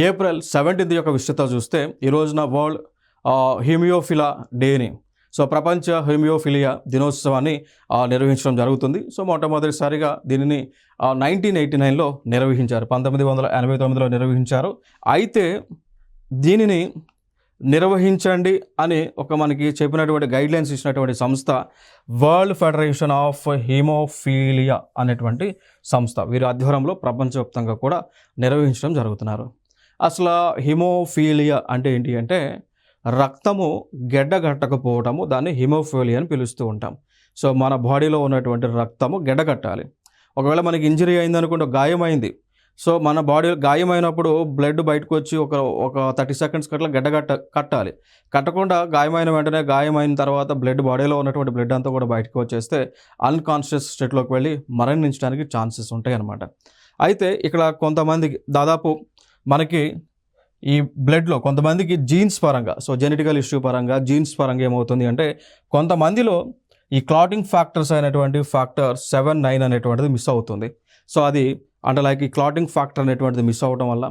April 17 యొక్క విషయత చూస్తే ఈ రోజున వరల్డ్ హిమియోఫిలా డేని ప్రపంచ హిమియోఫిలియా దినోత్సవాన్ని నిర్వహించడం జరుగుతుంది. మొట్టమొదటిసారిగా దీనిని 1989లో నిర్వహించారు, 1989లో నిర్వహించారు. అయితే దీనిని నిర్వహించండి అని మనకి చెప్పినటువంటి గైడ్లైన్స్ ఇచ్చినటువంటి సంస్థ వరల్డ్ ఫెడరేషన్ ఆఫ్ హిమోఫీలియా అనేటువంటి సంస్థ. వీరి ఆధ్వర్యంలో ప్రపంచవ్యాప్తంగా కూడా నిర్వహించడం జరుగుతున్నారు. అసలు హిమోఫీలియా అంటే ఏంటి అంటే రక్తము గడ్డగట్టకపోవటము, దాన్ని హిమోఫీలియా అని పిలుస్తూ ఉంటాం. మన బాడీలో ఉన్నటువంటి రక్తము గడ్డగట్టాలి. ఒకవేళ మనకి ఇంజరీ అయిందనుకుంటే, గాయమైంది, మన బాడీ గాయమైనప్పుడు బ్లడ్ బయటకు వచ్చి ఒక 30 సెకండ్స్ అట్లా కట్టాలి. కట్టకుండా గాయమైన వెంటనే, గాయమైన తర్వాత బాడీలో ఉన్నటువంటి బ్లడ్ అంతా కూడా బయటకు వచ్చేస్తే అన్కాన్షియస్ స్టేట్లోకి వెళ్ళి మరణించడానికి ఛాన్సెస్ ఉంటాయి అన్నమాట. అయితే ఇక్కడ కొంతమందికి దాదాపు మనకి ఈ బ్లడ్లో కొంతమందికి జీన్స్ పరంగా, జెనెటికల్ ఇష్యూ పరంగా, జీన్స్ పరంగా ఏమవుతుంది అంటే కొంతమందిలో ఈ క్లాటింగ్ ఫ్యాక్టర్స్ అయినటువంటి ఫ్యాక్టర్ 7, 9 అనేటువంటిది మిస్ అవుతుంది. అది అంటే ఈ క్లాటింగ్ ఫ్యాక్టర్ అనేటువంటిది మిస్ అవ్వడం వల్ల,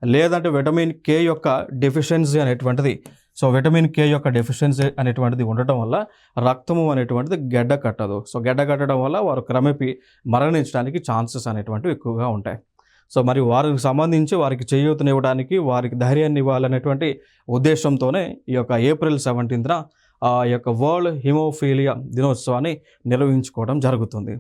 లేదంటే విటమిన్ కే యొక్క డెఫిషియన్సీ అనేటువంటిది విటమిన్ కే యొక్క డెఫిషియన్సీ అనేటువంటిది ఉండటం వల్ల రక్తము అనేటువంటిది గడ్డ కట్టదు. గడ్డ కట్టడం వల్ల వారు క్రమేపీ మరణించడానికి ఛాన్సెస్ అనేటువంటివి ఎక్కువగా ఉంటాయి. మరి వారికి సంబంధించి వారికి చేయూతనివ్వడానికి, వారికి ధైర్యాన్ని ఇవ్వాలనేటువంటి ఉద్దేశంతోనే ఈ యొక్క ఏప్రిల్ 17న ఈ యొక్క వరల్డ్ హిమోఫీలియా దినోత్సవాన్ని నిర్వహించుకోవడం జరుగుతుంది.